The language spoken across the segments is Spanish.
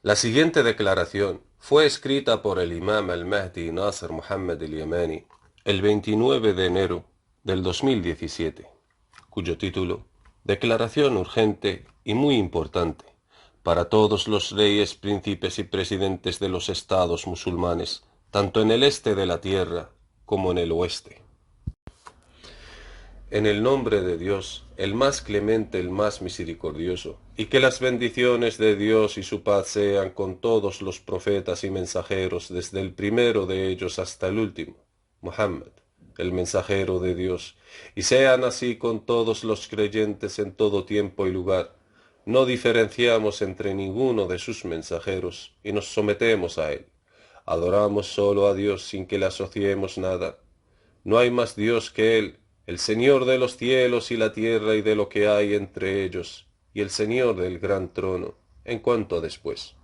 La siguiente declaración fue escrita por el imam al-Mahdi Nasser Muhammad al-Yamani el 29 de enero del 2017, cuyo título, Declaración urgente y muy importante para todos los reyes, príncipes y presidentes de los estados musulmanes, tanto en el este de la tierra como en el oeste. En el nombre de Dios, el más clemente, el más misericordioso, y que las bendiciones de Dios y su paz sean con todos los profetas y mensajeros, desde el primero de ellos hasta el último, Muhammad, el mensajero de Dios, y sean así con todos los creyentes en todo tiempo y lugar. No diferenciamos entre ninguno de sus mensajeros, y nos sometemos a él. Adoramos solo a Dios sin que le asociemos nada. No hay más Dios que Él, el Señor de los cielos y la tierra y de lo que hay entre ellos, y el Señor del gran trono, en cuanto después.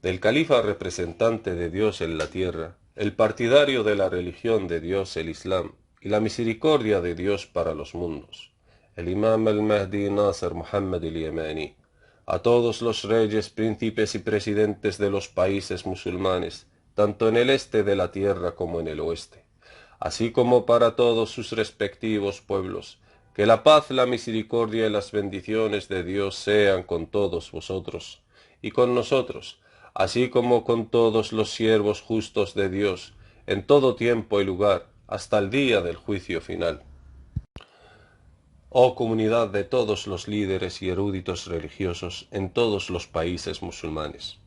Del califa representante de Dios en la tierra, el partidario de la religión de Dios, el Islam, y la misericordia de Dios para los mundos, el imam al-Mahdi Nasser Muhammad al-Yamani, a todos los reyes, príncipes y presidentes de los países musulmanes, tanto en el este de la tierra como en el oeste, así como para todos sus respectivos pueblos, que la paz, la misericordia y las bendiciones de Dios sean con todos vosotros y con nosotros, así como con todos los siervos justos de Dios, en todo tiempo y lugar, hasta el día del juicio final. Oh comunidad de todos los líderes y eruditos religiosos en todos los países musulmanes.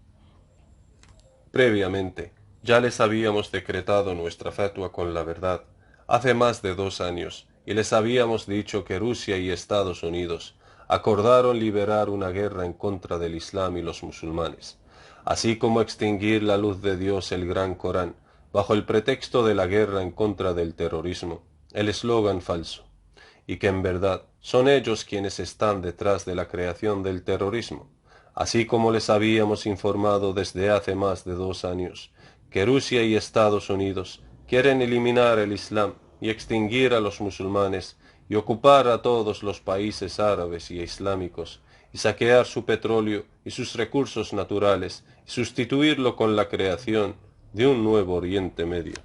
Previamente, ya les habíamos decretado nuestra fatua con la verdad, hace más de 2 años, y les habíamos dicho que Rusia y Estados Unidos acordaron liberar una guerra en contra del Islam y los musulmanes, así como extinguir la luz de Dios, el Gran Corán, bajo el pretexto de la guerra en contra del terrorismo, el eslogan falso, y que en verdad son ellos quienes están detrás de la creación del terrorismo, así como les habíamos informado desde hace más de 2 años, que Rusia y Estados Unidos quieren eliminar el Islam y extinguir a los musulmanes y ocupar a todos los países árabes y islámicos y saquear su petróleo y sus recursos naturales y sustituirlo con la creación de un nuevo Oriente Medio.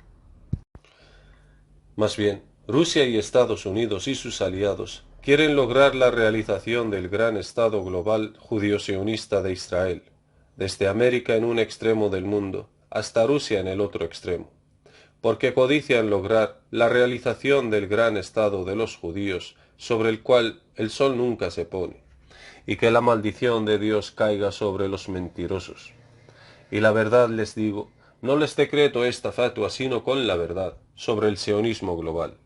Más bien, Rusia y Estados Unidos y sus aliados quieren lograr la realización del gran Estado global judío-sionista de Israel, desde América en un extremo del mundo hasta Rusia en el otro extremo, porque codician lograr la realización del gran Estado de los judíos sobre el cual el sol nunca se pone, y que la maldición de Dios caiga sobre los mentirosos. Y la verdad les digo, no les decreto esta fatua sino con la verdad sobre el sionismo global.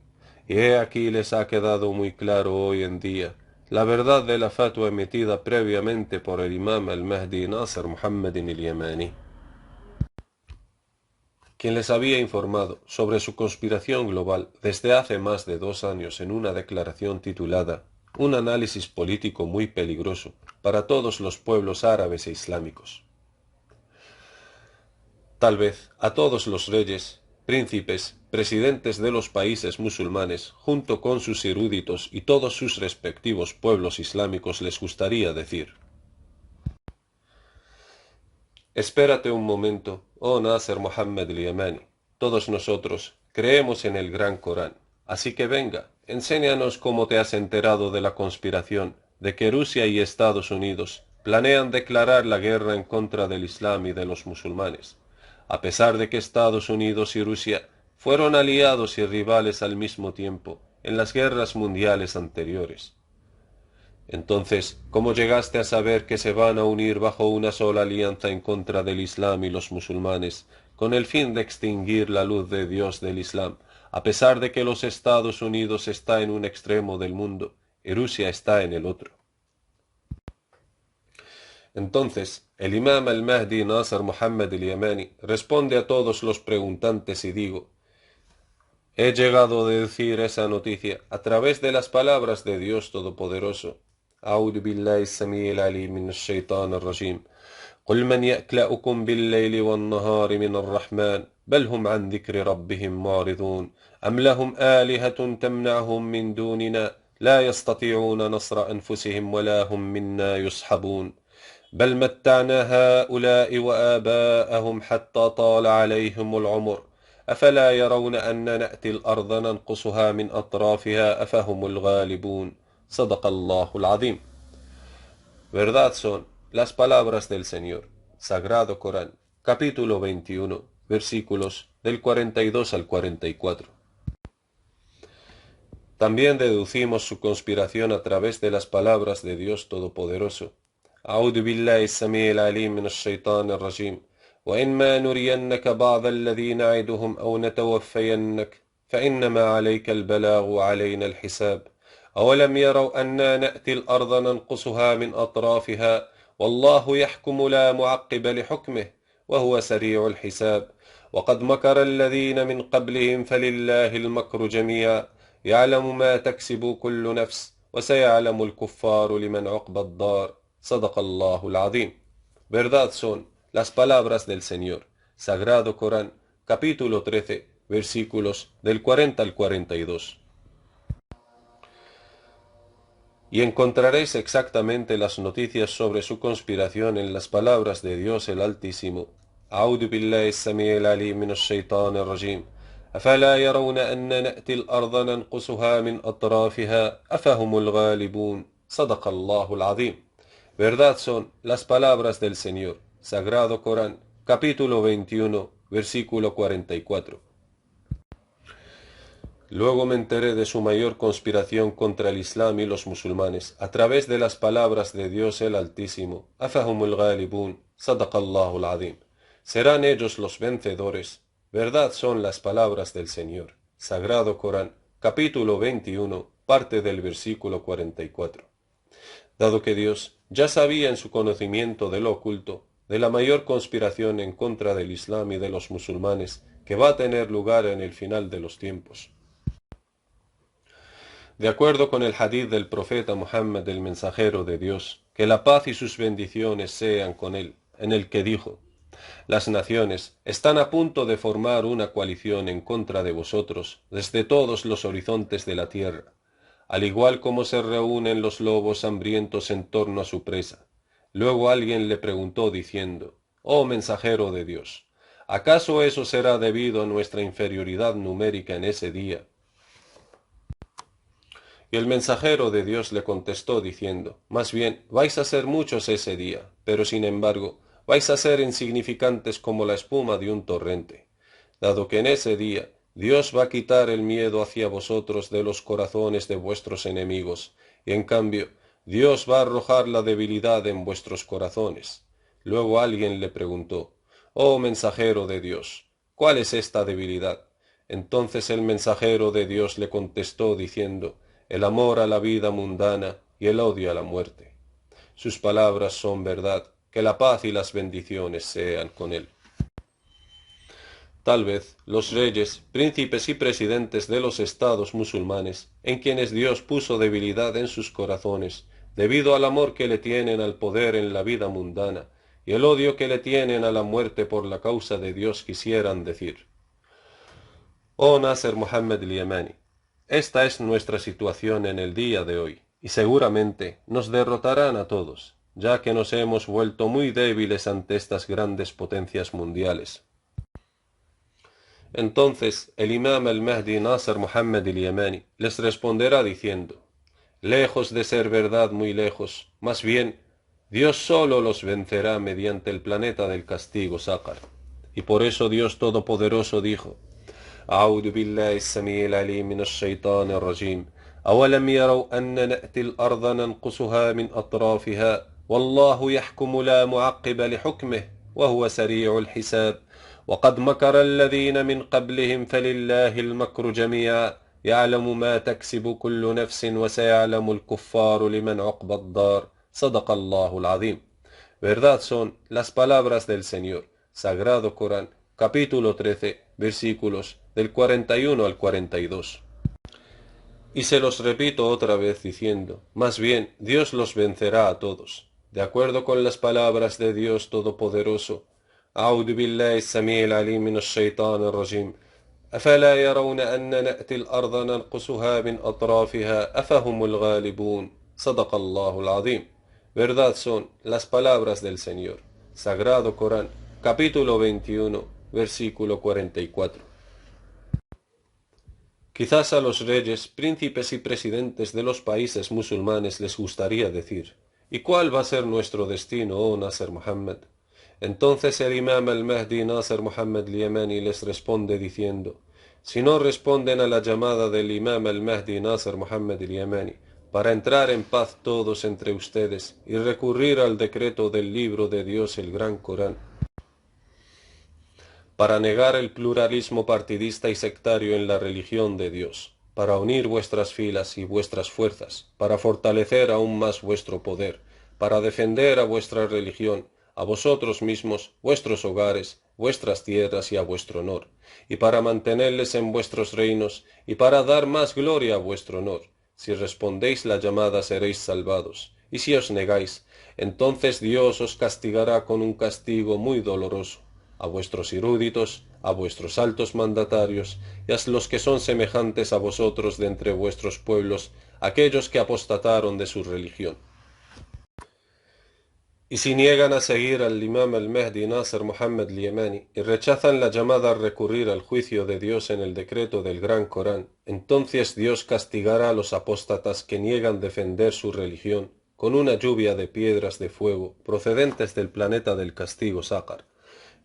Y he aquí les ha quedado muy claro hoy en día la verdad de la fatua emitida previamente por el imam al-Mahdi Nasser Muhammad al-Yamani, quien les había informado sobre su conspiración global desde hace más de 2 años en una declaración titulada Un análisis político muy peligroso para todos los pueblos árabes e islámicos. Tal vez a todos los reyes, príncipes, presidentes de los países musulmanes, junto con sus eruditos y todos sus respectivos pueblos islámicos les gustaría decir: espérate un momento, oh Nasser Muhammad al-Yamani, todos nosotros creemos en el Gran Corán, así que venga, enséñanos cómo te has enterado de la conspiración de que Rusia y Estados Unidos planean declarar la guerra en contra del Islam y de los musulmanes, a pesar de que Estados Unidos y Rusia fueron aliados y rivales al mismo tiempo en las guerras mundiales anteriores. Entonces, ¿cómo llegaste a saber que se van a unir bajo una sola alianza en contra del Islam y los musulmanes, con el fin de extinguir la luz de Dios del Islam, a pesar de que los Estados Unidos está en un extremo del mundo y Rusia está en el otro? Entonces, el imam al-Mahdi Nasser Muhammad al-Yamani responde a todos los preguntantes y digo: he llegado a decir esa noticia a través de las palabras de Dios Todopoderoso. أعوذ بالله السميع العليم من الشيطان الرجيم قل من يأكلأكم بالليل والنهار من الرحمن بل هم عن ذكر ربهم معرضون أم لهم آلهة تمنعهم من دوننا لا يستطيعون نصر أنفسهم ولا هم منا يصحبون بل متعنا هؤلاء وآباءهم حتى طال عليهم العمر أفلا يرون أن نأتي الأرض ننقصها من أطرافها أفهم الغالبون صدق الله العظيم. Verdad son las palabras del Señor. Sagrado Corán, capítulo 21, versículos del 42 al 44. También deducimos su conspiración a través de las palabras de Dios Todopoderoso. أعوذ بالله السميع العليم من الشيطان الرجيم وإما نرينك بعض الذي نعدهم أو نتوفينك فإنما عليك البلاغ وعلينا الحساب أولم يروا أنا نأتي الأرض ننقصها من أطرافها والله يحكم لا معقب لحكمه وهو سريع الحساب وقد مكر الذين من قبلهم فلله المكر جميعا يعلم ما تكسب كل نفس وسيعلم الكفار لمن عقبى الدار صدق الله العظيم. Verdad son las palabras del Señor. Sagrado Corán, capítulo 13, versículos del 40 al 42. Y encontraréis exactamente las noticias sobre su conspiración en las palabras de Dios el Altísimo. أعوذ بالله السميع العليم من الشيطان الرجيم أفلا يرون أن نأتي الأرض ننقصها من أطرافها أفهم الغالبون صدق الله العظيم. Verdad son las palabras del Señor. Sagrado Corán, capítulo 21, versículo 44. Luego me enteré de su mayor conspiración contra el Islam y los musulmanes, a través de las palabras de Dios el Altísimo. Afahumul ghalibun, sadaqallahu al-azim. Serán ellos los vencedores. Verdad son las palabras del Señor. Sagrado Corán, capítulo 21, parte del versículo 44. Dado que Dios ya sabía en su conocimiento de lo oculto, de la mayor conspiración en contra del Islam y de los musulmanes, que va a tener lugar en el final de los tiempos. De acuerdo con el hadith del profeta Muhammad, el mensajero de Dios, que la paz y sus bendiciones sean con él, en el que dijo: las naciones están a punto de formar una coalición en contra de vosotros desde todos los horizontes de la tierra, al igual como se reúnen los lobos hambrientos en torno a su presa. Luego alguien le preguntó diciendo: oh mensajero de Dios, ¿acaso eso será debido a nuestra inferioridad numérica en ese día? Y el mensajero de Dios le contestó diciendo: más bien, vais a ser muchos ese día, pero sin embargo, vais a ser insignificantes como la espuma de un torrente, dado que en ese día Dios va a quitar el miedo hacia vosotros de los corazones de vuestros enemigos, y en cambio, Dios va a arrojar la debilidad en vuestros corazones. Luego alguien le preguntó: oh mensajero de Dios, ¿cuál es esta debilidad? Entonces el mensajero de Dios le contestó diciendo: el amor a la vida mundana y el odio a la muerte. Sus palabras son verdad, que la paz y las bendiciones sean con él. Tal vez los reyes, príncipes y presidentes de los estados musulmanes, en quienes Dios puso debilidad en sus corazones, debido al amor que le tienen al poder en la vida mundana y el odio que le tienen a la muerte por la causa de Dios, quisieran decir: oh Nasser Muhammad al-Yamani, esta es nuestra situación en el día de hoy, y seguramente nos derrotarán a todos, ya que nos hemos vuelto muy débiles ante estas grandes potencias mundiales. Entonces el imam al-Mahdi Nasser Muhammad al-Yamani les responderá diciendo: lejos de ser verdad, muy lejos, más bien, Dios solo los vencerá mediante el planeta del castigo Saqar. Y por eso Dios Todopoderoso dijo: أعوذ بالله السميع العليم من الشيطان الرجيم أولم يروا أن نأتي الأرض ننقصها من أطرافها والله يحكم لا معقب لحكمه وهو سريع الحساب وقد مكر الذين من قبلهم فلله المكر جميعا يعلم ما تكسب كل نفس وسيعلم الكفار لمن عقبى الدار صدق الله العظيم. Verdad son las palabras del Señor. Sagrado Corán, capítulo 13, versículos del 41 al 42. Y se los repito otra vez diciendo: más bien, Dios los vencerá a todos, de acuerdo con las palabras de Dios Todopoderoso. أعوذ بالله السميع العليم من الشيطان الرجيم أفلا يرون أن نأتي الأرض ننقصها من أطرافها أفهم الغالبون صدق الله العظيم. Verdad son las palabras del Señor. Sagrado Corán, capítulo 21, versículo 44. Quizás a los reyes, príncipes y presidentes de los países musulmanes les gustaría decir: ¿y cuál va a ser nuestro destino, oh Nasser Muhammad? Entonces el imam al-Mahdi Nasser Muhammad al-Yamani les responde diciendo: si no responden a la llamada del imam al-Mahdi Nasser Muhammad al-Yamani para entrar en paz todos entre ustedes y recurrir al decreto del libro de Dios, el Gran Corán, para negar el pluralismo partidista y sectario en la religión de Dios, para unir vuestras filas y vuestras fuerzas, para fortalecer aún más vuestro poder, para defender a vuestra religión, a vosotros mismos, vuestros hogares, vuestras tierras y a vuestro honor, y para mantenerles en vuestros reinos, y para dar más gloria a vuestro honor. Si respondéis la llamada seréis salvados, y si os negáis, entonces Dios os castigará con un castigo muy doloroso, a vuestros eruditos, a vuestros altos mandatarios, y a los que son semejantes a vosotros de entre vuestros pueblos, aquellos que apostataron de su religión. Y si niegan a seguir al imam al-Mahdi Nasser Muhammad al-Yamani y rechazan la llamada a recurrir al juicio de Dios en el decreto del Gran Corán, entonces Dios castigará a los apóstatas que niegan defender su religión con una lluvia de piedras de fuego procedentes del planeta del castigo Sácar.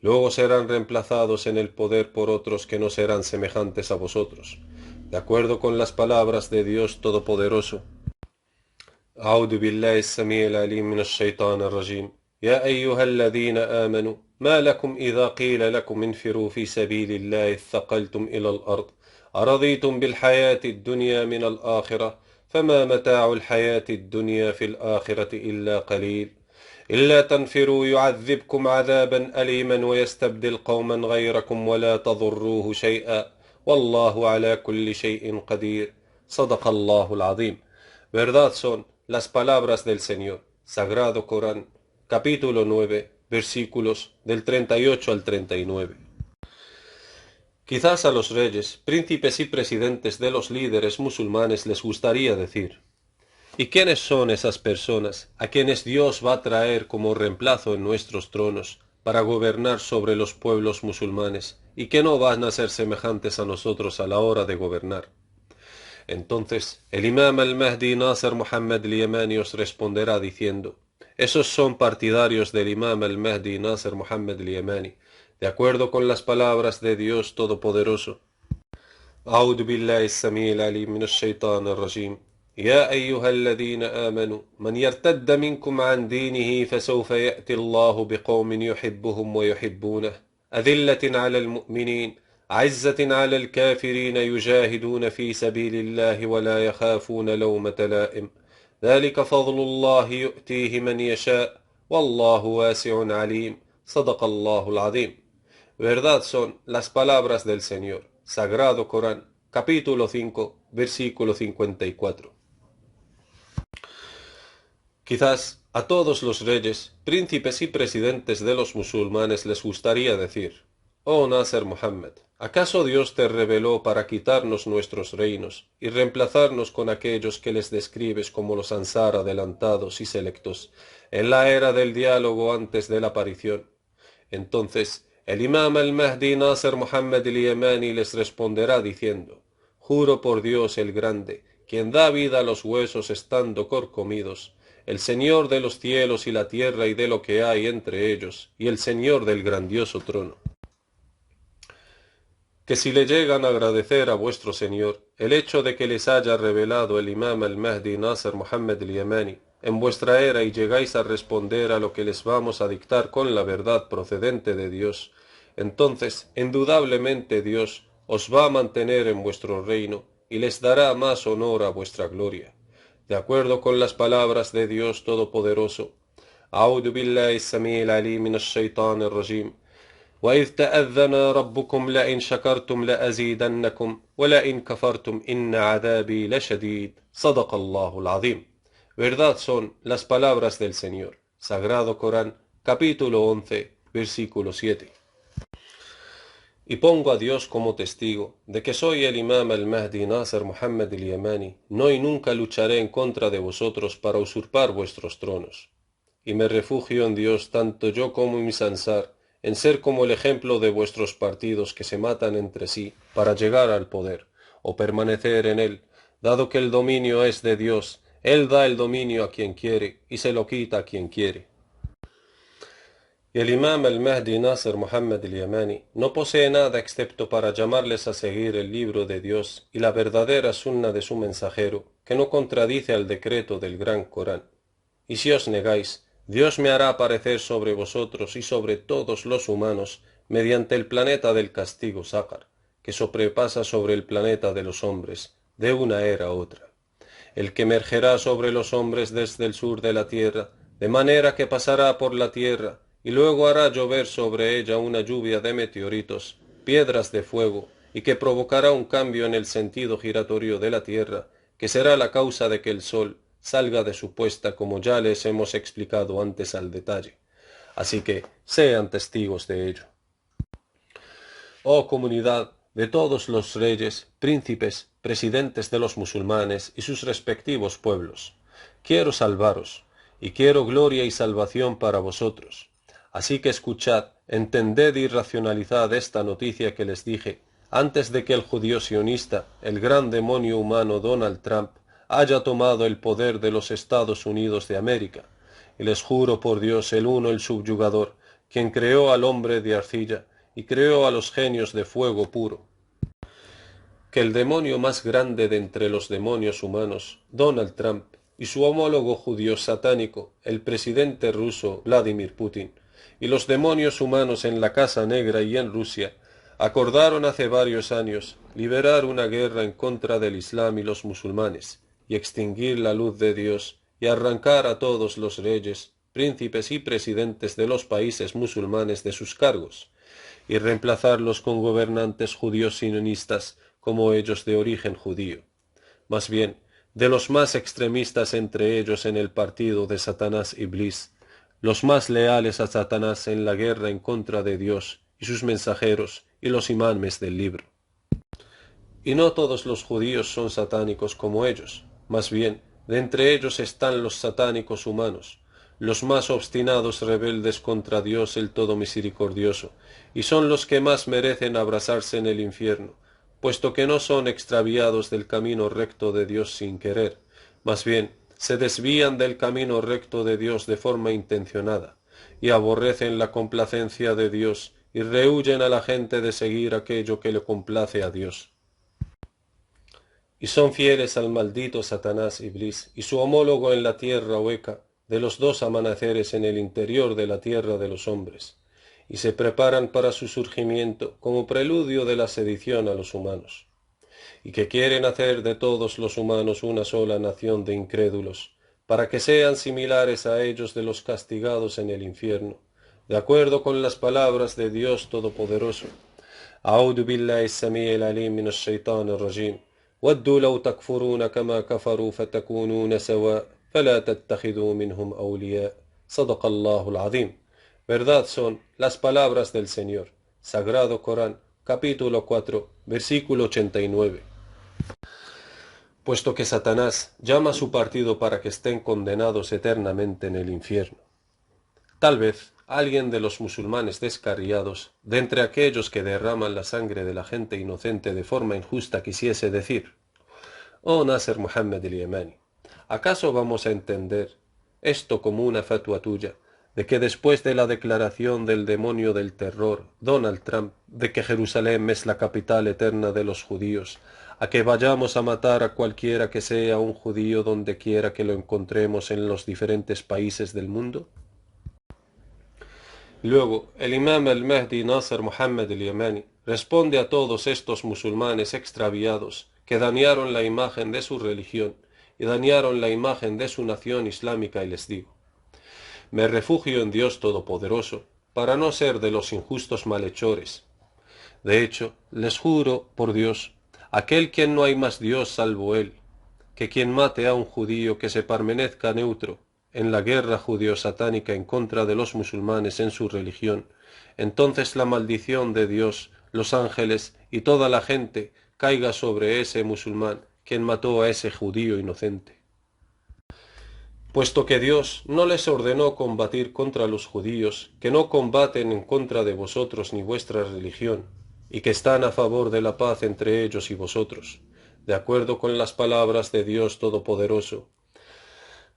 Luego serán reemplazados en el poder por otros que no serán semejantes a vosotros. De acuerdo con las palabras de Dios Todopoderoso. أعوذ بالله السميع العليم من الشيطان الرجيم. يا أيها الذين آمنوا ما لكم إذا قيل لكم انفروا في سبيل الله اثقلتم إلى الأرض أرضيتم بالحياة الدنيا من الآخرة فما متاع الحياة الدنيا في الآخرة إلا قليل إلا تنفروا يعذبكم عذابا أليما ويستبدل قوما غيركم ولا تضروه شيئا والله على كل شيء قدير. صدق الله العظيم. Verdad son las palabras del Señor. Sagrado Corán, capítulo 9, versículos del 38 al 39. Quizás a los reyes, príncipes y presidentes de los líderes musulmanes les gustaría decir: ¿y quiénes son esas personas a quienes Dios va a traer como reemplazo en nuestros tronos para gobernar sobre los pueblos musulmanes y que no van a ser semejantes a nosotros a la hora de gobernar? Entonces el imam al-Mahdi Nasser Muhammad al-Yamani os responderá diciendo: esos son partidarios del imam al-Mahdi Nasser Muhammad al-Yamani, de acuerdo con las palabras de Dios Todopoderoso. أعوذ بالله السميع العليم من الشيطان الرجيم. يا أيها الذين آمنوا من يرتد منكم عن دينه فسوف يأتي الله بقوم يحبهم ويحبونه أذلة على المؤمنين عزة على الكافرين يجاهدون في سبيل الله ولا يخافون لومة لائم ذلك فضل الله يؤتيه من يشاء والله واسع عليم. صدق الله العظيم. Verdad son las palabras del Señor. Sagrado Corán, capítulo 5, versículo 54. Quizás a todos los reyes, príncipes y presidentes de los musulmanes les gustaría decir: oh Nasser Muhammad, ¿acaso Dios te reveló para quitarnos nuestros reinos y reemplazarnos con aquellos que les describes como los Ansar adelantados y selectos en la era del diálogo antes de la aparición? Entonces el imam al-Mahdi Nasser Muhammad al-Yamani les responderá diciendo: juro por Dios el Grande, quien da vida a los huesos estando corcomidos, el Señor de los cielos y la tierra y de lo que hay entre ellos, y el Señor del grandioso trono, que si le llegan a agradecer a vuestro Señor el hecho de que les haya revelado el imam al-Mahdi Nasser Muhammad al-Yamani en vuestra era y llegáis a responder a lo que les vamos a dictar con la verdad procedente de Dios, entonces indudablemente Dios os va a mantener en vuestro reino y les dará más honor a vuestra gloria. De acuerdo con las palabras de Dios Todopoderoso. أعوذ بالله السميع العليم من الشيطان الرجيم. وإذ تأذن ربكم لئن شكرتم لأزيدنكم ولئن كفرتم إن عذابي لشديد. صدق الله العظيم. Verdad son las palabras del Señor. Sagrado Corán, capítulo 11, versículo 7. Y pongo a Dios como testigo de que soy el imam al-Mahdi Nasser Muhammad al-Yamani, no y nunca lucharé en contra de vosotros para usurpar vuestros tronos. y me refugio en Dios tanto yo como mi Sansar, en ser como el ejemplo de vuestros partidos que se matan entre sí para llegar al poder, o permanecer en él, dado que el dominio es de Dios, Él da el dominio a quien quiere y se lo quita a quien quiere. Y el imam al-Mahdi Nasr Muhammad al-Yamani no posee nada excepto para llamarles a seguir el libro de Dios y la verdadera sunna de su mensajero, que no contradice al decreto del gran Corán. Y si os negáis, Dios me hará aparecer sobre vosotros y sobre todos los humanos mediante el planeta del castigo Sácar, que sobrepasa sobre el planeta de los hombres, de una era a otra, el que emergerá sobre los hombres desde el sur de la tierra, de manera que pasará por la tierra, y luego hará llover sobre ella una lluvia de meteoritos, piedras de fuego, y que provocará un cambio en el sentido giratorio de la tierra, que será la causa de que el sol salga de su puesta, como ya les hemos explicado antes al detalle. Así que sean testigos de ello. Oh comunidad de todos los reyes, príncipes, presidentes de los musulmanes y sus respectivos pueblos, quiero salvaros, y quiero gloria y salvación para vosotros. Así que escuchad, entended y racionalizad esta noticia que les dije, antes de que el judío sionista, el gran demonio humano Donald Trump, haya tomado el poder de los Estados Unidos de América. Y les juro por Dios el uno, el subyugador, quien creó al hombre de arcilla, y creó a los genios de fuego puro, que el demonio más grande de entre los demonios humanos, Donald Trump, y su homólogo judío satánico, el presidente ruso Vladimir Putin, y los demonios humanos en la Casa Negra y en Rusia, acordaron hace varios años liberar una guerra en contra del Islam y los musulmanes, y extinguir la luz de Dios, y arrancar a todos los reyes, príncipes y presidentes de los países musulmanes de sus cargos, y reemplazarlos con gobernantes judíos sionistas como ellos de origen judío. Más bien, de los más extremistas entre ellos en el partido de Satanás Iblis, los más leales a Satanás en la guerra en contra de Dios y sus mensajeros y los imames del libro. Y no todos los judíos son satánicos como ellos, más bien, de entre ellos están los satánicos humanos, los más obstinados rebeldes contra Dios el Todo Misericordioso, y son los que más merecen abrasarse en el infierno, puesto que no son extraviados del camino recto de Dios sin querer, más bien, se desvían del camino recto de Dios de forma intencionada, y aborrecen la complacencia de Dios, y rehuyen a la gente de seguir aquello que le complace a Dios. Y son fieles al maldito Satanás Iblis y su homólogo en la tierra hueca, de los dos amaneceres en el interior de la tierra de los hombres, y se preparan para su surgimiento como preludio de la sedición a los humanos, y que quieren hacer de todos los humanos una sola nación de incrédulos, para que sean similares a ellos de los castigados en el infierno, de acuerdo con las palabras de Dios Todopoderoso. أعوذ بالله السميع العليم من الشيطان الرجيم ودوا لو تكفرون كما كفروا فتكونون سواء فلا تتخذوا منهم أولياء صدق الله العظيم. Verdad son las palabras del Señor. Sagrado Corán, capítulo 4, versículo 89. Puesto que Satanás llama a su partido para que estén condenados eternamente en el infierno. Tal vez alguien de los musulmanes descarriados, de entre aquellos que derraman la sangre de la gente inocente de forma injusta, quisiese decir: «Oh Nasr Muhammad al-Yamani, ¿acaso vamos a entender esto como una fatua tuya, de que después de la declaración del demonio del terror, Donald Trump, de que Jerusalén es la capital eterna de los judíos, a que vayamos a matar a cualquiera que sea un judío donde quiera que lo encontremos en los diferentes países del mundo?» Luego, el imam al-Mahdi Nasr Muhammad al-Yamani responde a todos estos musulmanes extraviados que dañaron la imagen de su religión y dañaron la imagen de su nación islámica, y les digo: me refugio en Dios Todopoderoso para no ser de los injustos malhechores. De hecho, les juro por Dios, aquel quien no hay más Dios salvo Él, que quien mate a un judío que se permanezca neutro en la guerra judío-satánica en contra de los musulmanes en su religión, entonces la maldición de Dios, los ángeles y toda la gente caiga sobre ese musulmán quien mató a ese judío inocente. puesto que Dios no les ordenó combatir contra los judíos, que no combaten en contra de vosotros ni vuestra religión, y que están a favor de la paz entre ellos y vosotros, de acuerdo con las palabras de Dios Todopoderoso.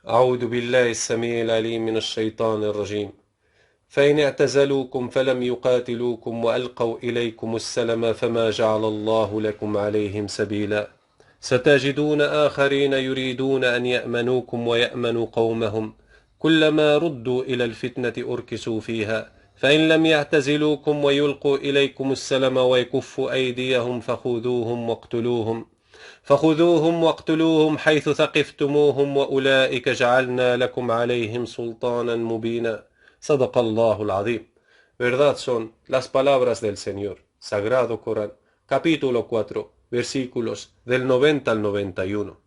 أعوذ بالله السميع العليم من الشيطان الرجيم فإن اعتزلوكم فلم يقاتلوكم وألقوا إليكم السلم فما جعل الله لكم عليهم سبيلا ستجدون آخرين يريدون أن يأمنوكم ويأمنوا قومهم كلما ردوا إلى الفتنة أركسوا فيها فإن لم يعتزلوكم ويلقوا إليكم السلم ويكفوا أيديهم فخذوهم واقتلوهم حيث ثقفتموهم وأولئك جعلنا لكم عليهم سلطانا مبينا صدق الله العظيم. Verdad son las palabras del Señor, Sagrado Corán, capítulo 4, versículos del 90 al 91.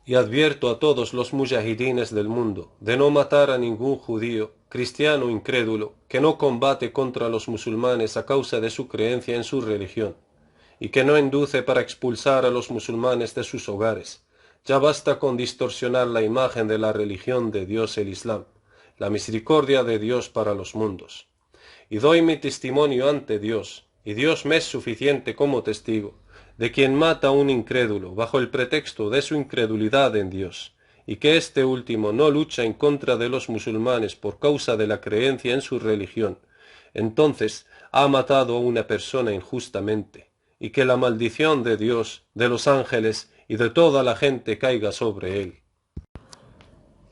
Y advierto a todos los mujahidines del mundo de no matar a ningún judío, cristiano o incrédulo, que no combate contra los musulmanes a causa de su creencia en su religión, y que no induce para expulsar a los musulmanes de sus hogares. Ya basta con distorsionar la imagen de la religión de Dios, el Islam, la misericordia de Dios para los mundos. Y doy mi testimonio ante Dios, y Dios me es suficiente como testigo, de quien mata a un incrédulo bajo el pretexto de su incredulidad en Dios, y que este último no lucha en contra de los musulmanes por causa de la creencia en su religión, entonces ha matado a una persona injustamente, y que la maldición de Dios, de los ángeles y de toda la gente caiga sobre él.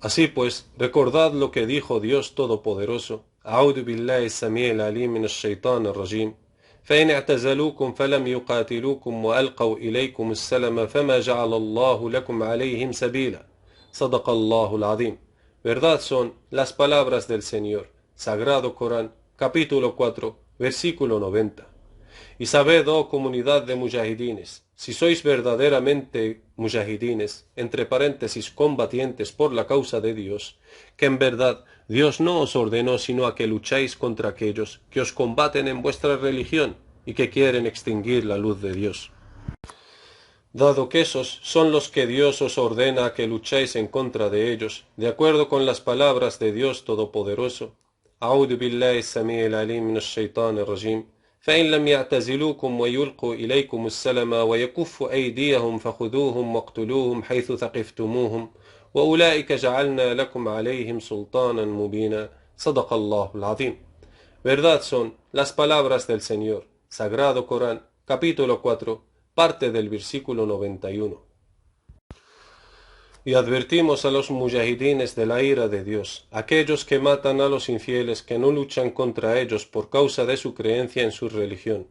Así pues, recordad lo que dijo Dios Todopoderoso, أعوذ بالله السميع العليم من الشيطان الرجيم فإن اعتزلوكم فلم يقاتلوكم وألقوا إليكم السلم فما جعل الله لكم عليهم سبيلا صدق الله العظيم. Verdad son las palabras del Señor, Sagrado Corán, capítulo 4, versículo 90. Y sabed, oh comunidad de mujahidines, si sois verdaderamente mujahidines, entre paréntesis combatientes por la causa de Dios, que en verdad Dios no os ordenó sino a que luchéis contra aquellos que os combaten en vuestra religión y que quieren extinguir la luz de Dios. Dado que esos son los que Dios os ordena a que luchéis en contra de ellos, de acuerdo con las palabras de Dios Todopoderoso, أعوذ بالله السميع العليم من الشيطان الرجيم فإن لم يعتزلوكم ويلقوا إليكم السلم ويكفوا أيديهم فخذوهم واقتلوهم حيث ثقفتموهم وأولئك جعلنا لكم عليهم سلطانا مبينا صدق الله العظيم. Verdad son las palabras del Señor, Sagrado Corán, capítulo 4, parte del versículo 91. Y advertimos a los mujahidines de la ira de Dios, aquellos que matan a los infieles que no luchan contra ellos por causa de su creencia en su religión.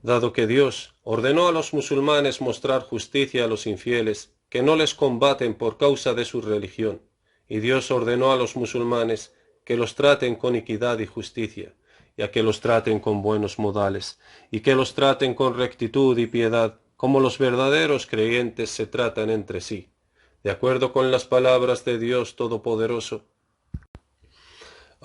Dado que Dios ordenó a los musulmanes mostrar justicia a los infieles que no les combaten por causa de su religión, y Dios ordenó a los musulmanes que los traten con equidad y justicia, y a que los traten con buenos modales, y que los traten con rectitud y piedad, como los verdaderos creyentes se tratan entre sí, de acuerdo con las palabras de Dios Todopoderoso.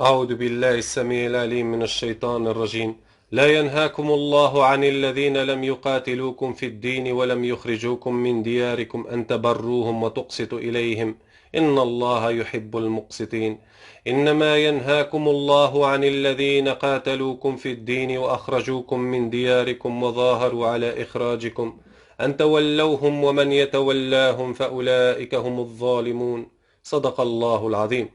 أعوذ بالله السميع العليم من الشيطان الرجيم لا ينهاكم الله عن الذين لم يقاتلوكم في الدين ولم يخرجوكم من دياركم أن تبروهم وتقسطوا إليهم إن الله يحب المقسطين إنما ينهاكم الله عن الذين قاتلوكم في الدين وأخرجوكم من دياركم وظاهروا على إخراجكم أن تولوهم ومن يتولاهم فأولئك هم الظالمون صدق الله العظيم.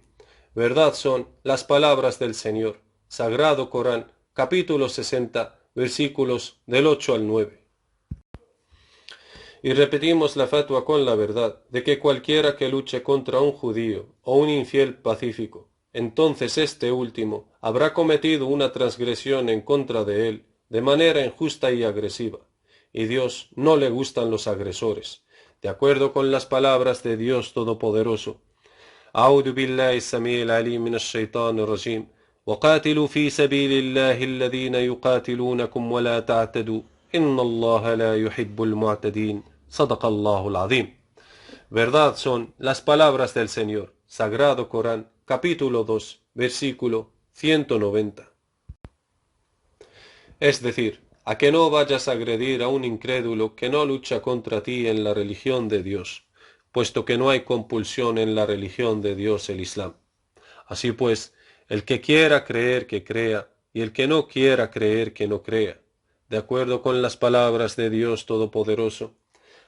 Verdad son las palabras del Señor, Sagrado Corán, capítulo 60, versículos del 8 al 9. Y repetimos la fatwa con la verdad de que cualquiera que luche contra un judío o un infiel pacífico, entonces este último habrá cometido una transgresión en contra de él de manera injusta y agresiva, y Dios no le gustan los agresores, de acuerdo con las palabras de Dios Todopoderoso. أعوذ بالله السميع العليم من الشيطان الرجيم وقاتلوا في سبيل الله الذين يقاتلونكم ولا تعتدوا إن الله لا يحب المعتدين صدق الله العظيم. Verdad son las palabras del Señor, Sagrado Corán, capítulo 2, versículo 190. Es decir, a que no vayas a agredir a un incrédulo que no lucha contra ti en la religión de Dios, puesto que no hay compulsión en la religión de Dios el Islam. Así pues, el que quiera creer que crea, y el que no quiera creer que no crea, de acuerdo con las palabras de Dios Todopoderoso.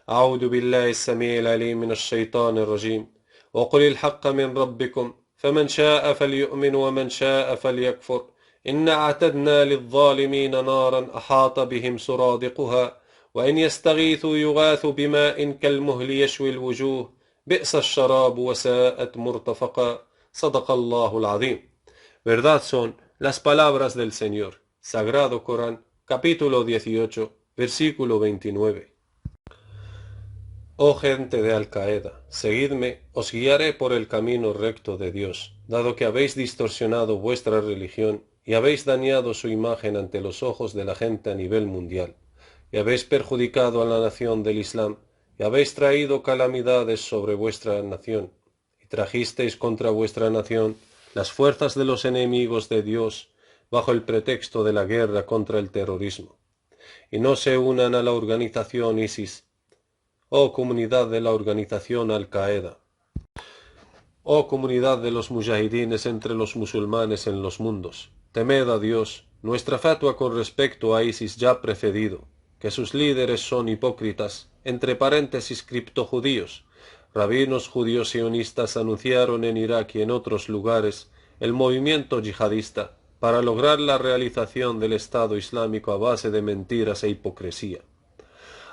أعوذ بالله السميع العليم من الشيطان الرجيم وقل الحق من ربكم فمن شاء فليؤمن ومن شاء فليكفر إنا أعتدنا للظالمين نارا أحاط بهم سرادقها وإن يستغيثوا يغاثوا بماء كالمهل يشوي الوجوه بئس الشراب وساءت مرتفقا صدق الله العظيم. Verdad son las palabras del Señor. Sagrado Corán, capítulo 18, versículo 29. Oh gente de Al-Qaeda, seguidme, os guiaré por el camino recto de Dios, dado que habéis distorsionado vuestra religión y habéis dañado su imagen ante los ojos de la gente a nivel mundial, y habéis perjudicado a la nación del Islam, y habéis traído calamidades sobre vuestra nación, y trajisteis contra vuestra nación las fuerzas de los enemigos de Dios, bajo el pretexto de la guerra contra el terrorismo. Y no se unan a la organización ISIS, oh comunidad de la organización Al-Qaeda, oh comunidad de los mujahidines entre los musulmanes en los mundos, temed a Dios. Nuestra fatua con respecto a ISIS ya precedido, que sus líderes son hipócritas, entre paréntesis criptojudíos. Rabinos judíos sionistas anunciaron en Irak y en otros lugares el movimiento yihadista para lograr la realización del Estado Islámico a base de mentiras e hipocresía.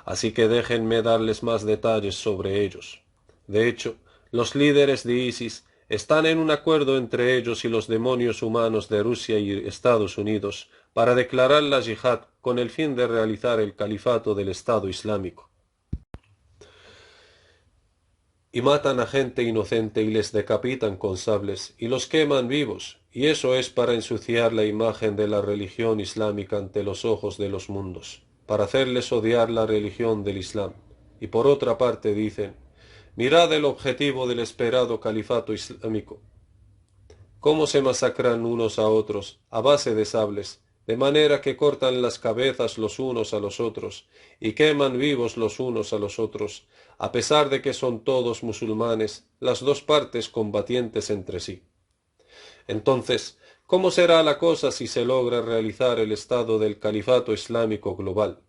Así que déjenme darles más detalles sobre ellos. De hecho, los líderes de ISIS están en un acuerdo entre ellos y los demonios humanos de Rusia y Estados Unidos para declarar la yihad con el fin de realizar el califato del Estado Islámico. Y matan a gente inocente y les decapitan con sables y los queman vivos, y eso es para ensuciar la imagen de la religión islámica ante los ojos de los mundos, para hacerles odiar la religión del Islam. Y por otra parte dicen, mirad el objetivo del esperado califato islámico, cómo se masacran unos a otros a base de sables, de manera que cortan las cabezas los unos a los otros y queman vivos los unos a los otros, a pesar de que son todos musulmanes, las dos partes combatientes entre sí. Entonces, ¿cómo será la cosa si se logra realizar el estado del califato islámico global?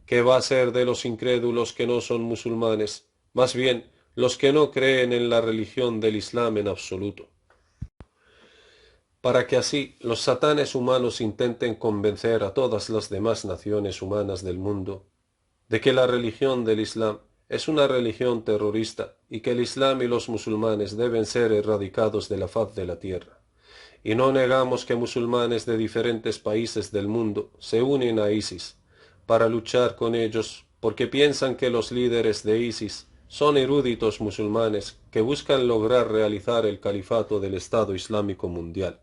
¿Qué va a ser de los incrédulos que no son musulmanes? Más bien, los que no creen en la religión del Islam en absoluto. Para que así los satanes humanos intenten convencer a todas las demás naciones humanas del mundo de que la religión del Islam es una religión terrorista y que el Islam y los musulmanes deben ser erradicados de la faz de la tierra. Y no negamos que musulmanes de diferentes países del mundo se unen a ISIS para luchar con ellos porque piensan que los líderes de ISIS son eruditos musulmanes que buscan lograr realizar el califato del Estado Islámico Mundial.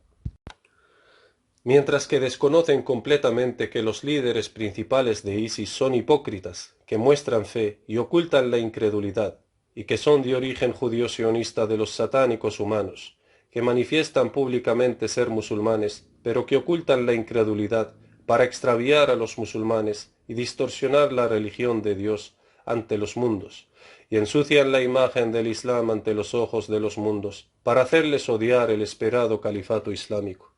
Mientras que desconocen completamente que los líderes principales de ISIS son hipócritas, que muestran fe y ocultan la incredulidad, y que son de origen judío-sionista de los satánicos humanos, que manifiestan públicamente ser musulmanes, pero que ocultan la incredulidad para extraviar a los musulmanes y distorsionar la religión de Dios ante los mundos, y ensucian la imagen del Islam ante los ojos de los mundos, para hacerles odiar el esperado califato islámico.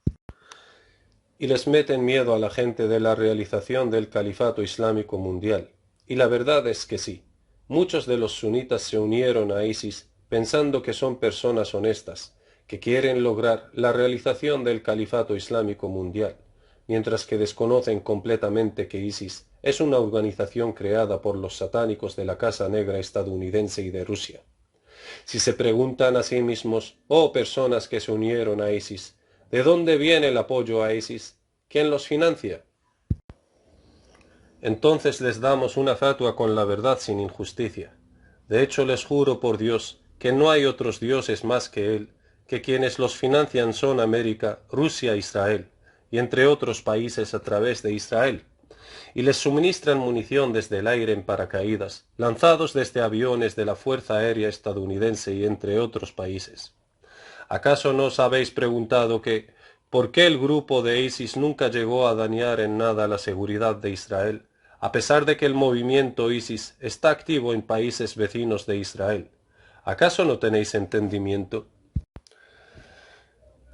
Y les meten miedo a la gente de la realización del califato islámico mundial. Y la verdad es que sí, muchos de los sunitas se unieron a ISIS pensando que son personas honestas, que quieren lograr la realización del califato islámico mundial, mientras que desconocen completamente que ISIS es una organización creada por los satánicos de la Casa Negra estadounidense y de Rusia. Si se preguntan a sí mismos, oh personas que se unieron a ISIS, ¿de dónde viene el apoyo a ISIS? ¿Quién los financia? Entonces les damos una fatua con la verdad sin injusticia. De hecho les juro por Dios que no hay otros dioses más que Él, que quienes los financian son América, Rusia, Israel, y entre otros países a través de Israel, y les suministran munición desde el aire en paracaídas, lanzados desde aviones de la Fuerza Aérea estadounidense y entre otros países. ¿Acaso no os habéis preguntado por qué el grupo de ISIS nunca llegó a dañar en nada la seguridad de Israel, a pesar de que el movimiento ISIS está activo en países vecinos de Israel. ¿Acaso no tenéis entendimiento?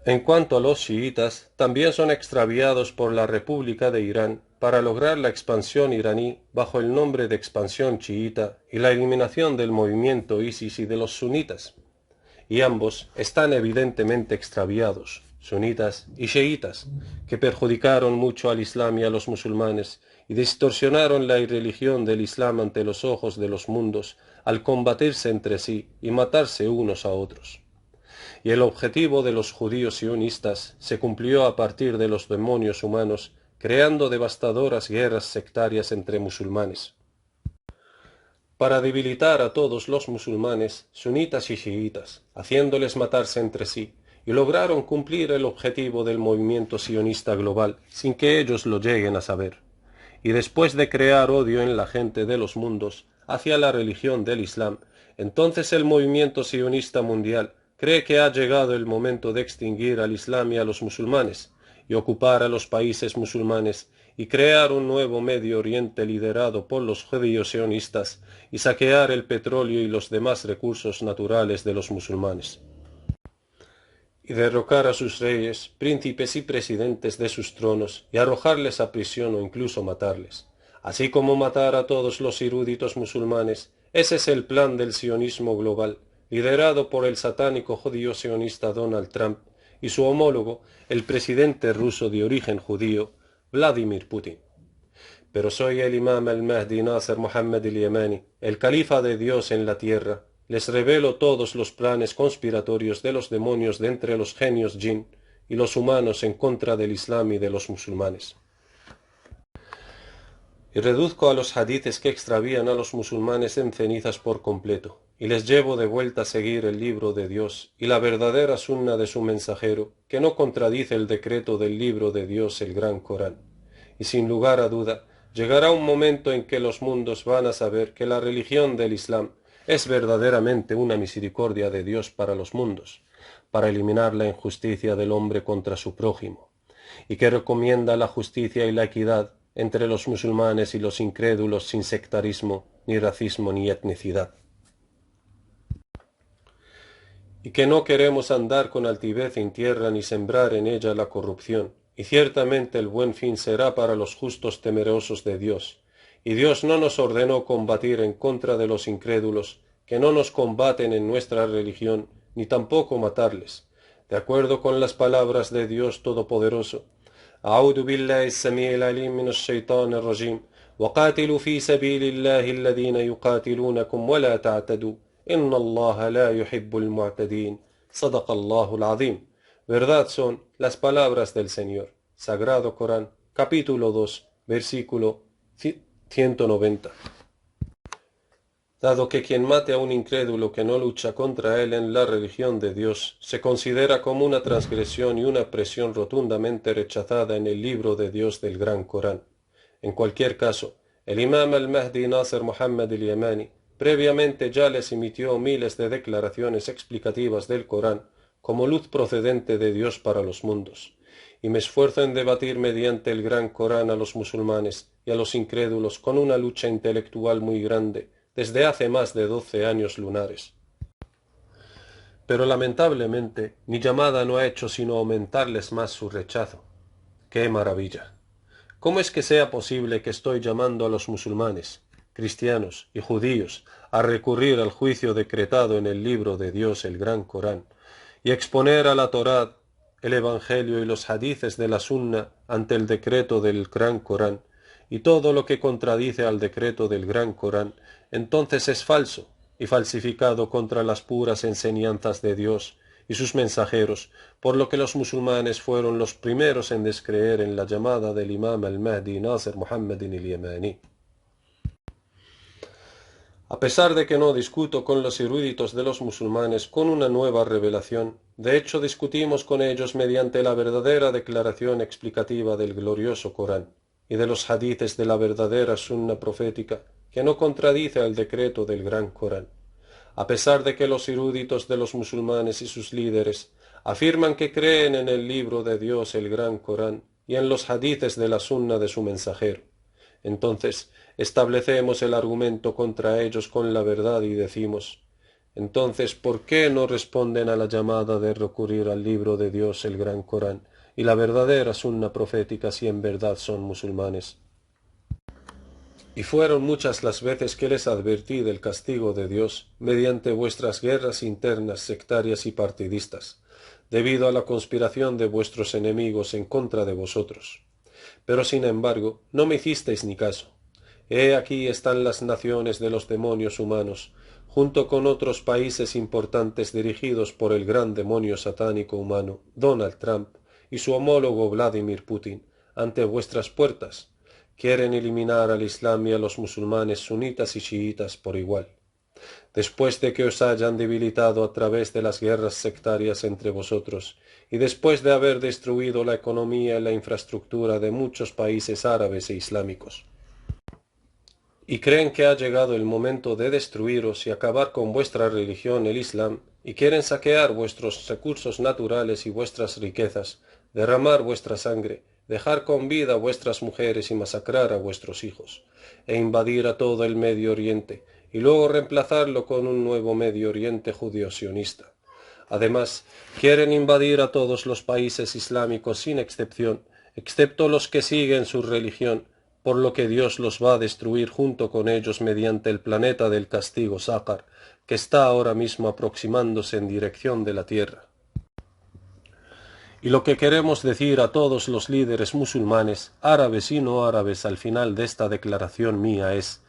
En cuanto a los chiitas, también son extraviados por la República de Irán para lograr la expansión iraní bajo el nombre de expansión chiita y la eliminación del movimiento ISIS y de los sunitas. Y ambos están evidentemente extraviados, sunitas y chiitas, que perjudicaron mucho al Islam y a los musulmanes y distorsionaron la religión del Islam ante los ojos de los mundos al combatirse entre sí y matarse unos a otros. Y el objetivo de los judíos sionistas se cumplió a partir de los demonios humanos, creando devastadoras guerras sectarias entre musulmanes. Para debilitar a todos los musulmanes, sunitas y chiitas, haciéndoles matarse entre sí, y lograron cumplir el objetivo del movimiento sionista global sin que ellos lo lleguen a saber. Y después de crear odio en la gente de los mundos hacia la religión del Islam, entonces el movimiento sionista mundial cree que ha llegado el momento de extinguir al Islam y a los musulmanes, y ocupar a los países musulmanes, y crear un nuevo Medio Oriente liderado por los judíos sionistas, y saquear el petróleo y los demás recursos naturales de los musulmanes, y derrocar a sus reyes, príncipes y presidentes de sus tronos, y arrojarles a prisión o incluso matarles, así como matar a todos los eruditos musulmanes. Ese es el plan del sionismo global, liderado por el satánico judío sionista Donald Trump y su homólogo, el presidente ruso de origen judío, Vladimir Putin. Pero soy el imam al-Mahdi Nasser Mohammed al-Yamani, el califa de Dios en la tierra. Les revelo todos los planes conspiratorios de los demonios de entre los genios jinn y los humanos en contra del Islam y de los musulmanes. Y reduzco a los hadices que extravían a los musulmanes en cenizas por completo, y les llevo de vuelta a seguir el libro de Dios y la verdadera sunna de su mensajero, que no contradice el decreto del libro de Dios, el gran Corán. Y sin lugar a duda, llegará un momento en que los mundos van a saber que la religión del Islam es verdaderamente una misericordia de Dios para los mundos, para eliminar la injusticia del hombre contra su prójimo, y que recomienda la justicia y la equidad entre los musulmanes y los incrédulos sin sectarismo, ni racismo, ni etnicidad. Y que no queremos andar con altivez en tierra ni sembrar en ella la corrupción, y ciertamente el buen fin será para los justos temerosos de Dios. Y Dios no nos ordenó combatir en contra de los incrédulos, que no nos combaten en nuestra religión, ni tampoco matarles, de acuerdo con las palabras de Dios Todopoderoso. أعوذ بالله السميع العليم من الشيطان الرجيم وقاتلوا في سبيل الله الذين يقاتلونكم ولا تعتدوا إن الله لا يحب المعتدين صدق الله العظيم. Verdad son las palabras del Señor. Sagrado Corán, capítulo 2, versículo 190. Dado que quien mate a un incrédulo que no lucha contra él en la religión de Dios se considera como una transgresión y una presión rotundamente rechazada en el libro de Dios del Gran Corán. En cualquier caso, el imam al-Mahdi Nasser Mohammed al-Yamani previamente ya les emitió miles de declaraciones explicativas del Corán como luz procedente de Dios para los mundos, y me esfuerzo en debatir mediante el Gran Corán a los musulmanes y a los incrédulos con una lucha intelectual muy grande desde hace más de 12 años lunares. Pero lamentablemente mi llamada no ha hecho sino aumentarles más su rechazo. ¡Qué maravilla! ¿Cómo es que sea posible que estoy llamando a los musulmanes, cristianos y judíos a recurrir al juicio decretado en el libro de Dios, el Gran Corán, y exponer a la Torá, el Evangelio y los hadices de la Sunna ante el decreto del Gran Corán, y todo lo que contradice al decreto del Gran Corán, entonces es falso y falsificado contra las puras enseñanzas de Dios y sus mensajeros, por lo que los musulmanes fueron los primeros en descreer en la llamada del imam al-Mahdi Nasser Mohammed al-Yamani. A pesar de que no discuto con los eruditos de los musulmanes con una nueva revelación, de hecho discutimos con ellos mediante la verdadera declaración explicativa del glorioso Corán y de los hadices de la verdadera sunna profética, que no contradice al decreto del Gran Corán. A pesar de que los eruditos de los musulmanes y sus líderes afirman que creen en el libro de Dios, el Gran Corán, y en los hadices de la sunna de su mensajero, Entonces establecemos el argumento contra ellos con la verdad y decimos, entonces, ¿por qué no responden a la llamada de recurrir al libro de Dios, el Gran Corán, y la verdadera sunna profética si en verdad son musulmanes? Y fueron muchas las veces que les advertí del castigo de Dios mediante vuestras guerras internas sectarias y partidistas, debido a la conspiración de vuestros enemigos en contra de vosotros. Pero sin embargo, no me hicisteis ni caso. He aquí están las naciones de los demonios humanos, junto con otros países importantes dirigidos por el gran demonio satánico humano, Donald Trump, y su homólogo Vladimir Putin, ante vuestras puertas. Quieren eliminar al Islam y a los musulmanes sunitas y chiitas por igual. Después de que os hayan debilitado a través de las guerras sectarias entre vosotros, y después de haber destruido la economía y la infraestructura de muchos países árabes e islámicos. Y creen que ha llegado el momento de destruiros y acabar con vuestra religión, el Islam, y quieren saquear vuestros recursos naturales y vuestras riquezas, derramar vuestra sangre, dejar con vida a vuestras mujeres y masacrar a vuestros hijos, e invadir a todo el Medio Oriente, y luego reemplazarlo con un nuevo Medio Oriente judío-sionista. Además, quieren invadir a todos los países islámicos sin excepción, excepto los que siguen su religión, por lo que Dios los va a destruir junto con ellos mediante el planeta del castigo Sácar, que está ahora mismo aproximándose en dirección de la tierra. Y lo que queremos decir a todos los líderes musulmanes, árabes y no árabes, al final de esta declaración mía es,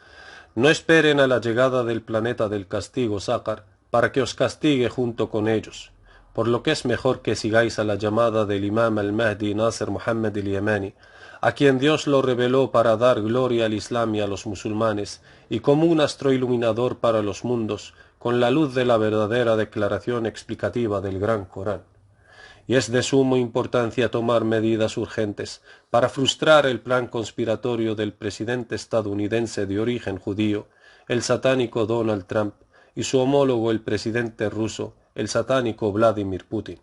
no esperen a la llegada del planeta del castigo Sácar para que os castigue junto con ellos, por lo que es mejor que sigáis a la llamada del imam al-Mahdi Nasser Muhammad al-Yamani, a quien Dios lo reveló para dar gloria al Islam y a los musulmanes, y como un astro iluminador para los mundos, con la luz de la verdadera declaración explicativa del Gran Corán. Y es de suma importancia tomar medidas urgentes para frustrar el plan conspiratorio del presidente estadounidense de origen judío, el satánico Donald Trump, y su homólogo el presidente ruso, el satánico Vladimir Putin,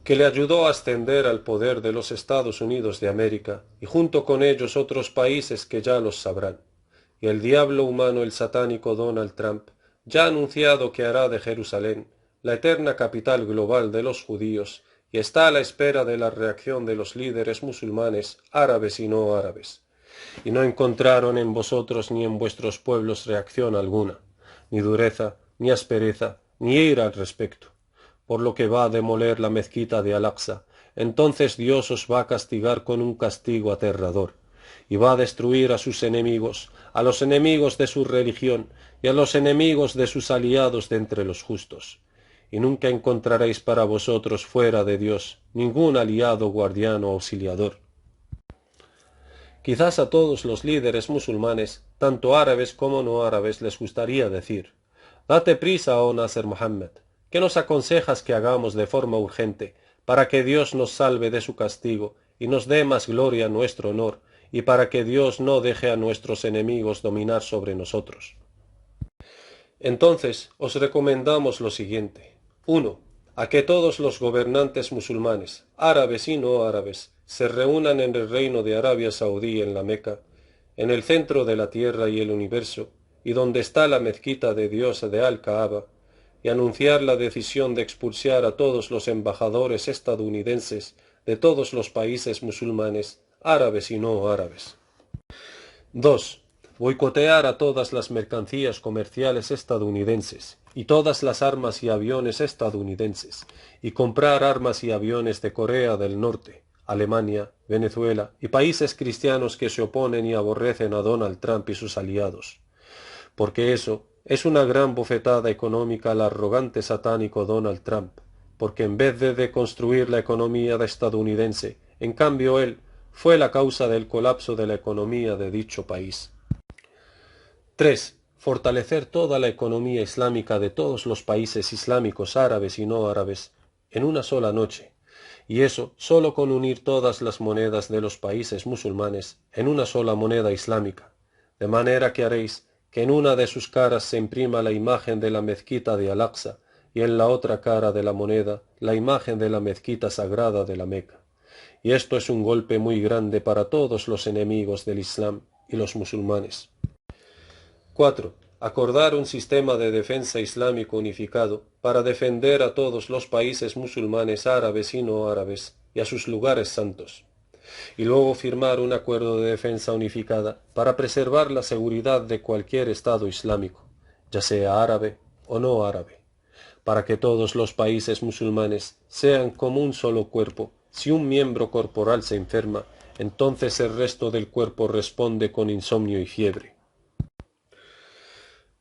que le ayudó a ascender al poder de los Estados Unidos de América, y junto con ellos otros países que ya los sabrán. Y el diablo humano, el satánico Donald Trump, ya ha anunciado que hará de Jerusalén la eterna capital global de los judíos, y está a la espera de la reacción de los líderes musulmanes, árabes y no árabes. Y no encontraron en vosotros ni en vuestros pueblos reacción alguna, ni dureza, ni aspereza, ni ira al respecto, por lo que va a demoler la mezquita de Al-Aqsa. Entonces Dios os va a castigar con un castigo aterrador, y va a destruir a sus enemigos, a los enemigos de su religión, y a los enemigos de sus aliados de entre los justos. Y nunca encontraréis para vosotros fuera de Dios ningún aliado, guardián o auxiliador. Quizás a todos los líderes musulmanes, tanto árabes como no árabes, les gustaría decir, date prisa, oh Nasser Muhammad, ¿qué nos aconsejas que hagamos de forma urgente, para que Dios nos salve de su castigo, y nos dé más gloria a nuestro honor, y para que Dios no deje a nuestros enemigos dominar sobre nosotros? Entonces, os recomendamos lo siguiente. 1. A que todos los gobernantes musulmanes, árabes y no árabes, se reúnan en el reino de Arabia Saudí en la Meca, en el centro de la tierra y el universo, y donde está la mezquita de Dios de Al-Kaaba, y anunciar la decisión de expulsar a todos los embajadores estadounidenses de todos los países musulmanes, árabes y no árabes. 2. Boicotear a todas las mercancías comerciales estadounidenses y todas las armas y aviones estadounidenses, y comprar armas y aviones de Corea del Norte, Alemania, Venezuela y países cristianos que se oponen y aborrecen a Donald Trump y sus aliados. Porque eso es una gran bofetada económica al arrogante satánico Donald Trump, porque en vez de deconstruir la economía estadounidense, en cambio él fue la causa del colapso de la economía de dicho país. 3. Fortalecer toda la economía islámica de todos los países islámicos árabes y no árabes en una sola noche, y eso sólo con unir todas las monedas de los países musulmanes en una sola moneda islámica, de manera que haréis que en una de sus caras se imprima la imagen de la mezquita de Al-Aqsa y en la otra cara de la moneda la imagen de la mezquita sagrada de la Meca. y esto es un golpe muy grande para todos los enemigos del Islam y los musulmanes. 4. Acordar un sistema de defensa islámico unificado para defender a todos los países musulmanes árabes y no árabes y a sus lugares santos. Y luego firmar un acuerdo de defensa unificada para preservar la seguridad de cualquier Estado islámico, ya sea árabe o no árabe, para que todos los países musulmanes sean como un solo cuerpo. Si un miembro corporal se enferma, entonces el resto del cuerpo responde con insomnio y fiebre.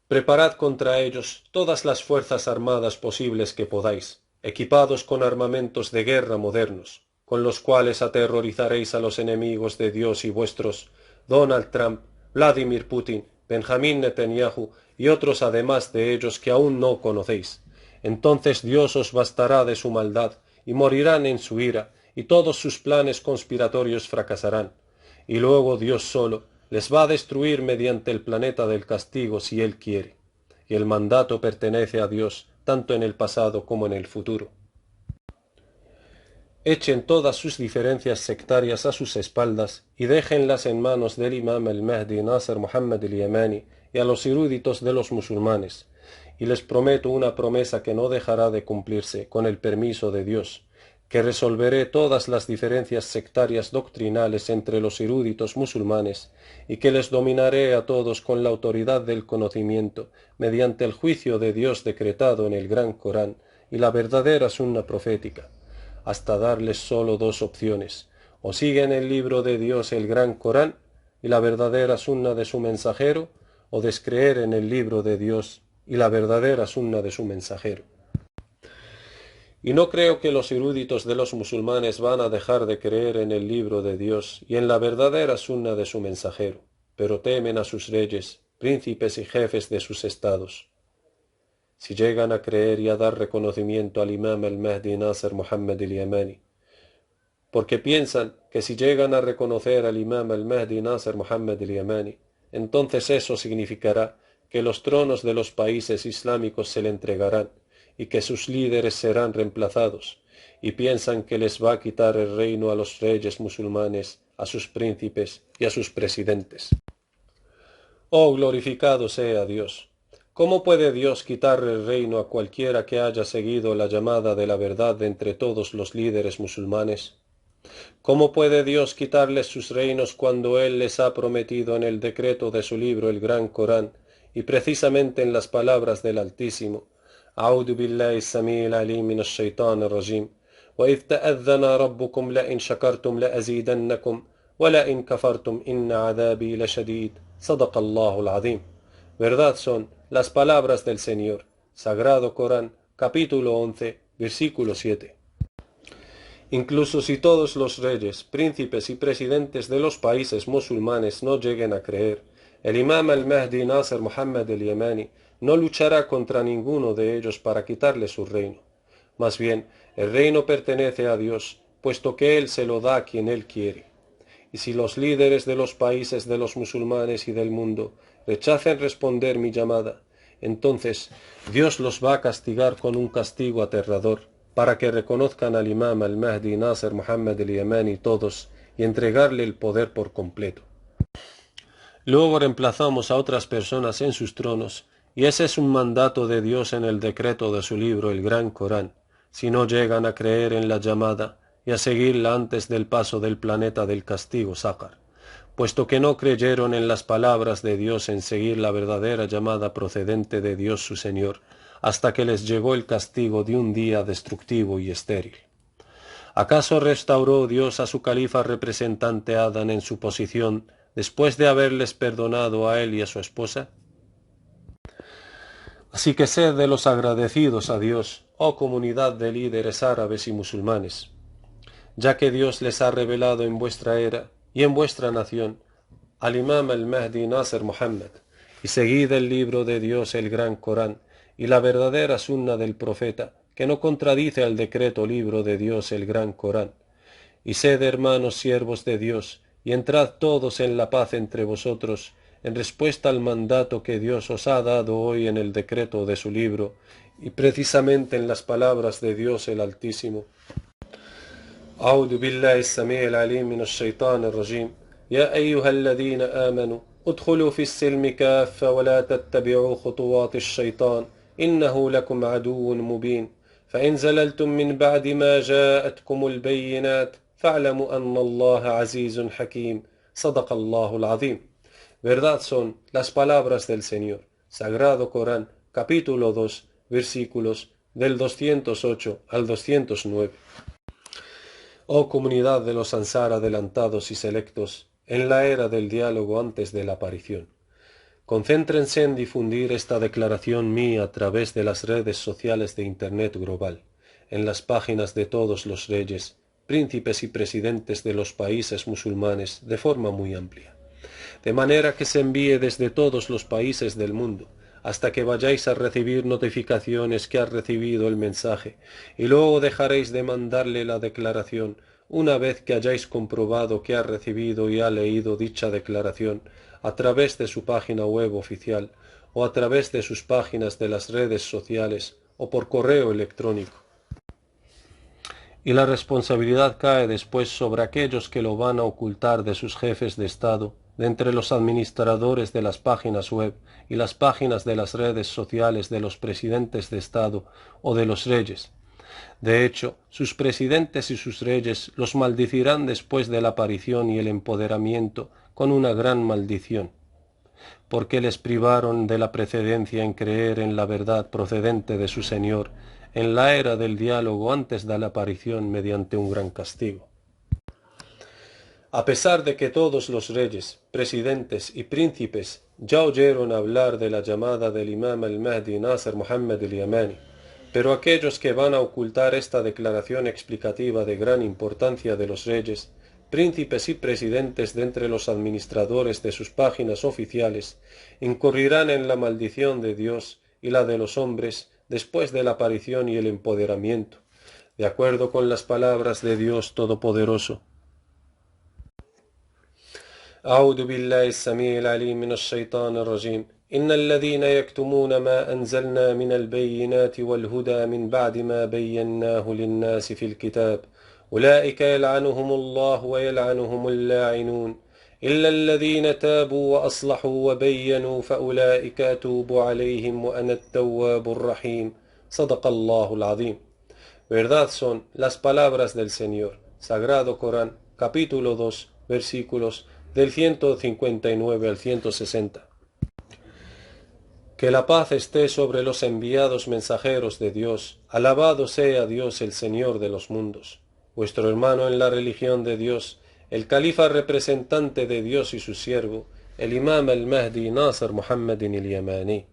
Preparad contra ellos todas las fuerzas armadas posibles que podáis, equipados con armamentos de guerra modernos, con los cuales aterrorizaréis a los enemigos de Dios y vuestros, Donald Trump, Vladimir Putin, Benjamín Netanyahu y otros además de ellos que aún no conocéis. Entonces Dios os bastará de su maldad, y morirán en su ira, y todos sus planes conspiratorios fracasarán. Y luego Dios solo les va a destruir mediante el planeta del castigo si Él quiere. Y el mandato pertenece a Dios, tanto en el pasado como en el futuro. Echen todas sus diferencias sectarias a sus espaldas y déjenlas en manos del imam al-Mahdi Nasser Muhammad al-Yamani y a los eruditos de los musulmanes, y les prometo una promesa que no dejará de cumplirse con el permiso de Dios, que resolveré todas las diferencias sectarias doctrinales entre los eruditos musulmanes y que les dominaré a todos con la autoridad del conocimiento mediante el juicio de Dios decretado en el Gran Corán y la verdadera sunna profética, hasta darles sólo dos opciones: o siguen el libro de Dios, el Gran Corán, y la verdadera sunna de su mensajero, o descreer en el libro de Dios y la verdadera sunna de su mensajero. Y no creo que los eruditos de los musulmanes van a dejar de creer en el libro de Dios y en la verdadera sunna de su mensajero, pero temen a sus reyes, príncipes y jefes de sus estados. Si llegan a creer y a dar reconocimiento al imam al-Mahdi Nasser Muhammad al-Yamani, porque piensan que si llegan a reconocer al imam al-Mahdi Nasser Muhammad al-Yamani, entonces eso significará que los tronos de los países islámicos se le entregarán y que sus líderes serán reemplazados, y piensan que les va a quitar el reino a los reyes musulmanes, a sus príncipes y a sus presidentes. Oh, glorificado sea Dios. ¿Cómo puede Dios quitar el reino a cualquiera que haya seguido la llamada de la verdad de entre todos los líderes musulmanes? ¿Cómo puede Dios quitarles sus reinos cuando Él les ha prometido en el decreto de su libro, el Gran Corán, y precisamente en las palabras del Altísimo: أعوذ بالله السميع العليم من الشيطان الرجيم وإذ تأذن ربكم لئن شكرتم لأزيدنكم ولئن كفرتم إن عذابي لشديد صدق الله العظيم? Verdad son las palabras del Señor. Sagrado Corán, capítulo 11, versículo 7. Incluso si todos los reyes, príncipes y presidentes de los países musulmanes no lleguen a creer, el imam al-Mahdi Nasser Muhammad al-Yamani no luchará contra ninguno de ellos para quitarle su reino. Más bien, el reino pertenece a Dios, puesto que Él se lo da a quien Él quiere. Y si los líderes de los países de los musulmanes y del mundo rechacen responder mi llamada, entonces Dios los va a castigar con un castigo aterrador, para que reconozcan al imam al-Mahdi Nasser Muhammad al-Yamani todos y entregarle el poder por completo. Luego reemplazamos a otras personas en sus tronos, y ese es un mandato de Dios en el decreto de su libro, el Gran Corán, si no llegan a creer en la llamada y a seguirla antes del paso del planeta del castigo Sácar, puesto que no creyeron en las palabras de Dios en seguir la verdadera llamada procedente de Dios su Señor, hasta que les llegó el castigo de un día destructivo y estéril. ¿Acaso restauró Dios a su califa representante Adán en su posición después de haberles perdonado a él y a su esposa? Así que sed de los agradecidos a Dios, oh comunidad de líderes árabes y musulmanes, ya que Dios les ha revelado en vuestra era y en vuestra nación al imam al-Mahdi Nasser Muhammad, y seguid el libro de Dios, el Gran Corán, y la verdadera sunna del profeta, que no contradice al decreto libro de Dios, el Gran Corán. Y sed hermanos siervos de Dios, y entrad todos en la paz entre vosotros, en respuesta al mandato que Dios os ha dado hoy en el decreto de su libro, y precisamente en las palabras de Dios el Altísimo. أعوذ بالله السميع العليم من الشيطان الرجيم. يا أيها الذين آمنوا ادخلوا في السلم كافة ولا تتبعوا خطوات الشيطان إنه لكم عدو مبين فإن زللتم من بعد ما جاءتكم البينات فاعلموا أن الله عزيز حكيم. صدق الله العظيم. Verdad son las palabras del Señor. Sagrado Corán, capítulo 2, versículos del 208 al 209. Oh comunidad de los Ansar adelantados y selectos, en la era del diálogo antes de la aparición, concéntrense en difundir esta declaración mía a través de las redes sociales de Internet global, en las páginas de todos los reyes, príncipes y presidentes de los países musulmanes de forma muy amplia, de manera que se envíe desde todos los países del mundo, hasta que vayáis a recibir notificaciones que ha recibido el mensaje, y luego dejaréis de mandarle la declaración, una vez que hayáis comprobado que ha recibido y ha leído dicha declaración, a través de su página web oficial, o a través de sus páginas de las redes sociales, o por correo electrónico. Y la responsabilidad cae después sobre aquellos que lo van a ocultar de sus jefes de Estado, de entre los administradores de las páginas web y las páginas de las redes sociales de los presidentes de Estado o de los reyes. De hecho, sus presidentes y sus reyes los maldecirán después de la aparición y el empoderamiento con una gran maldición, porque les privaron de la precedencia en creer en la verdad procedente de su Señor en la era del diálogo antes de la aparición mediante un gran castigo. A pesar de que todos los reyes, presidentes y príncipes ya oyeron hablar de la llamada del imam al-Mahdi Nasser Muhammad al-Yamani, pero aquellos que van a ocultar esta declaración explicativa de gran importancia de los reyes, príncipes y presidentes de entre los administradores de sus páginas oficiales, incurrirán en la maldición de Dios y la de los hombres después de la aparición y el empoderamiento, de acuerdo con las palabras de Dios Todopoderoso. أعوذ بالله السميع العليم من الشيطان الرجيم. إن الذين يكتمون ما أنزلنا من البينات والهدى من بعد ما بيناه للناس في الكتاب أولئك يلعنهم الله ويلعنهم اللاعنون إلا الذين تابوا وأصلحوا وبينوا فأولئك أتوب عليهم وأنا التواب الرحيم. صدق الله العظيم. Verdad son las palabras del Señor. Sagrado Corán, capítulo 2, versículos del 159 al 160. Que la paz esté sobre los enviados mensajeros de Dios. Alabado sea Dios el Señor de los mundos. Vuestro hermano en la religión de Dios, el califa representante de Dios y su siervo, el imam al-Mahdi Nasser Muhammad al-Yamani.